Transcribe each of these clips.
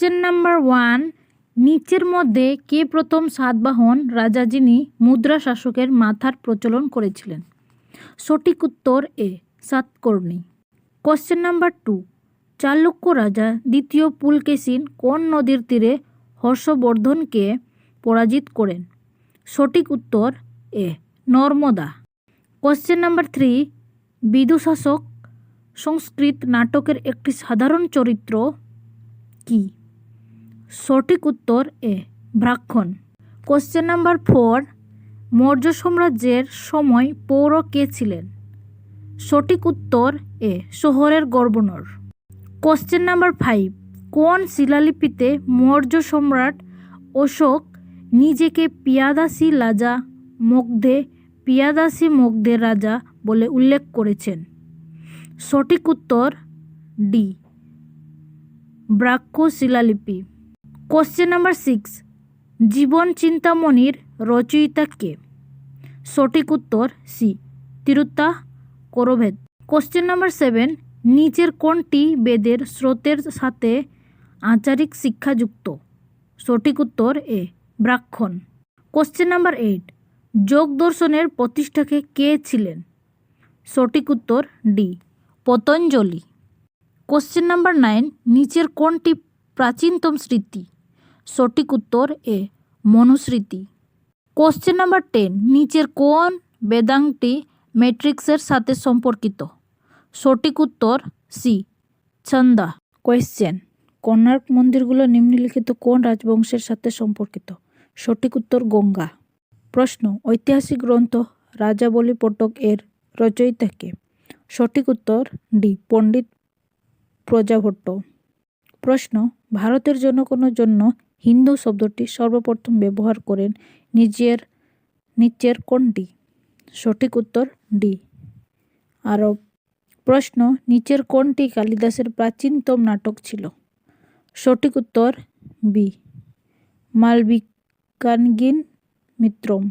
Question number 1, নিচের মধ্যে কে প্রথম সাতবাহন রাজা যিনি মুদ্রা শাসকের মাথার প্রচলন করেছিলেন? সঠিক উত্তর এ সাতকর্ণী। কোশ্চেন নাম্বার 2, চালুক্য রাজা দ্বিতীয় পুলকেশিন কোন নদীর তীরে হর্ষবর্ধনকে পরাজিত করেন? সঠিক উত্তর এ নর্মদা। কোশ্চেন নাম্বার 3, বিদুশাসক সংস্কৃত নাটকের একটি সাধারণ চরিত্র কি? সঠিক উত্তর এ ব্রাহ্মণ। কোশ্চেন নাম্বার 4, মৌর্য সাম্রাজ্যের সময় পৌর কে ছিলেন? সঠিক উত্তর এ শহরের গভর্নর। কোশ্চেন নাম্বার 5, কোন শিলালিপিতে মৌর্য সম্রাট অশোক নিজেকে পিয়াদাসী মগধের রাজা বলে উল্লেখ করেছেন? সঠিক উত্তর ডি ব্রাহ্ম শিলালিপি। কোশ্চেন নাম্বার 6, জীবন চিন্তামণির রচয়িতা কে? সঠিক উত্তর সি তিরুতা করভেদ। কোশ্চেন নাম্বার 7, নিচের কোনটি বেদের স্রোতের সাথে আচারিক শিক্ষা যুক্ত? সঠিক উত্তর এ ব্রাহ্মণ। কোশ্চেন নাম্বার 8, যোগ দর্শনের প্রতিষ্ঠাতা কে ছিলেন? সঠিক উত্তর ডি পতঞ্জলি। কোশ্চেন নাম্বার 9, নিচের কোনটি প্রাচীনতম স্মৃতি? সঠিক উত্তর এ মনুস্মৃতি। কোশ্চেন নাম্বার 10, নিচের কোন বেদাঙ্গটি ম্যাট্রিক্সের সাথে সম্পর্কিত? সঠিক উত্তর সি ছন্দা। কোয়েশ্চেন, কোণার্ক মন্দিরগুলো নিম্নলিখিত কোন রাজবংশের সাথে সম্পর্কিত? সঠিক উত্তর গঙ্গা। প্রশ্ন, ঐতিহাসিক গ্রন্থ রাজাবলি পট্টক এর রচয়িতা কে? সঠিক উত্তর ডি পণ্ডিত প্রজাভট্ট। প্রশ্ন, ভারতের জনগণের জন্য হিন্দু শব্দটি সর্বপ্রথম ব্যবহার করেন নিচের কোনটি? সঠিক উত্তর ডি আরব। প্রশ্ন, নিচের কোনটি কালিদাসের প্রাচীনতম নাটক ছিল? সঠিক উত্তর বি মালবিকাগ্নি মিত্রম।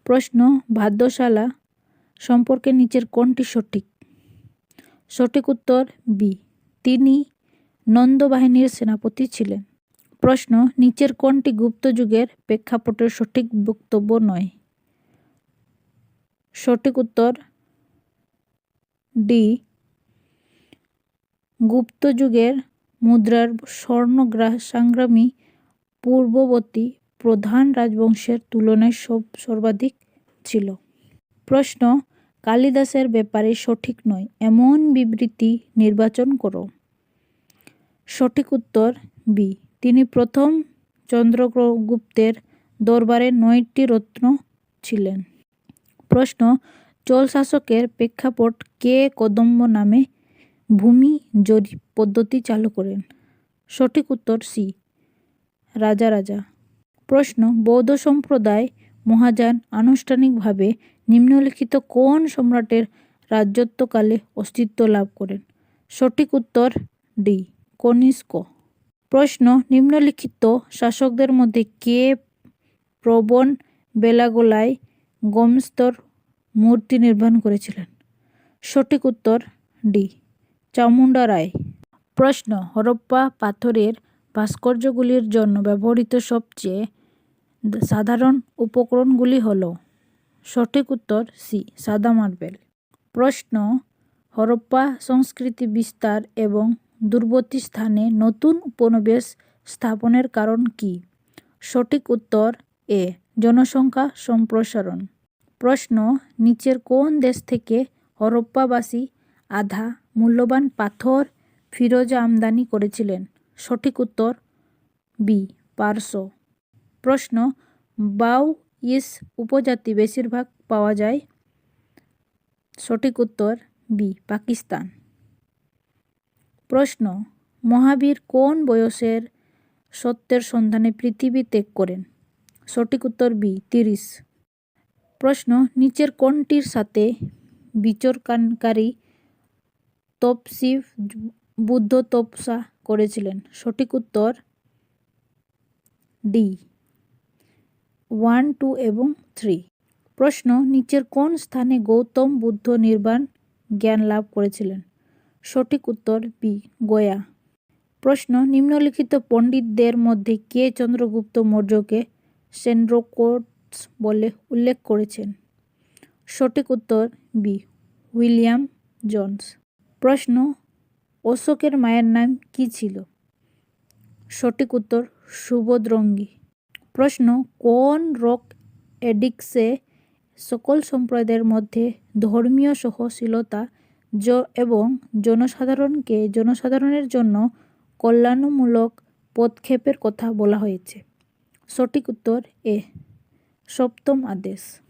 প্রশ্ন, ভাদ্যশালা সম্পর্কে নিচের কোনটি সঠিক? সঠিক উত্তর বি, তিনি নন্দ বাহিনীর সেনাপতি ছিলেন। প্রশ্ন, নিচের কোনটি গুপ্ত যুগের প্রেক্ষাপটের সঠিক বক্তব্য নয়? সঠিক উত্তর ডি গুপ্ত যুগের মুদ্রার স্বর্ণসংগ্রামী পূর্ববর্তী প্রধান রাজবংশের তুলনায় সর্বাধিক ছিল। প্রশ্ন, কালিদাসের ব্যাপারে সঠিক নয় এমন বিবৃতি নির্বাচন করো। সঠিক উত্তর বি, তিনি প্রথম চন্দ্রগুপ্তের দরবারে 9টি রত্ন ছিলেন। প্রশ্ন, চোল শাসকের প্রেক্ষাপট কে কদম্ব নামে ভূমি জরিপ পদ্ধতি চালু করেন? সঠিক উত্তর সি রাজা। প্রশ্ন, বৌদ্ধ সম্প্রদায় মহাযান আনুষ্ঠানিকভাবে নিম্নলিখিত কোন সম্রাটের রাজত্বকালে অস্তিত্ব লাভ করেন? সঠিক উত্তর ডি কনিষ্ক। প্রশ্ন, নিম্নলিখিত শাসকদের মধ্যে কে প্রবণ বেলাগোলায় গোমস্তর মূর্তি নির্মাণ করেছিলেন? সঠিক উত্তর ডি চামুন্ডা রায়। প্রশ্ন, হরপ্পা পাথরের ভাস্কর্যগুলির জন্য ব্যবহৃত সবচেয়ে সাধারণ উপকরণগুলি হল? সঠিক উত্তর সি সাদা মার্বেল। প্রশ্ন, হরপ্পা সংস্কৃতি বিস্তার এবং দূরবর্তী স্থানে নতুন উপনিবেশ স্থাপনের কারণ কি? সঠিক উত্তর এ জনসংখ্যা সম্প্রসারণ। প্রশ্ন, নিচের কোন দেশ থেকে হরপ্পাবাসী আধা মূল্যবান পাথর ফিরোজা আমদানি করেছিলেন? সঠিক উত্তর বি পারস্য। প্রশ্ন, বাউইস উপজাতি বেশিরভাগ পাওয়া যায়? সঠিক উত্তর বি পাকিস্তান। প্রশ্ন, মহাবীর কোন বয়সের সত্যের সন্ধানে পৃথিবী ত্যাগ করেন? সঠিক উত্তর বি 30। প্রশ্ন, নিচের কোনটির সাথে বিচরণকারী তপস্বী বুদ্ধ তপস্যা করেছিলেন? সঠিক উত্তর ডি 1, 2 এবং 3। প্রশ্ন, নিচের কোন স্থানে গৌতম বুদ্ধ নির্বাণ জ্ঞান লাভ করেছিলেন? সঠিক উত্তর বি গয়া। প্রশ্ন, নিম্নলিখিত পণ্ডিতদের মধ্যে কে চন্দ্রগুপ্ত মৌর্যকে সেন্ড্রোকোটস বলে উল্লেখ করেছেন? সঠিক উত্তর বি, উইলিয়াম জোন্স। প্রশ্ন, অশোকের মায়ের নাম কী ছিল? সঠিক উত্তর সুভদ্রঙ্গী। প্রশ্ন, কোন রক এডিক্টসে সকল সম্প্রদায়ের মধ্যে ধর্মীয় সহনশীলতা এবং জনসাধারণের জন্য কল্যাণমূলক পদক্ষেপের কথা বলা হয়েছে? সঠিক উত্তর এ, সপ্তম আদেশ।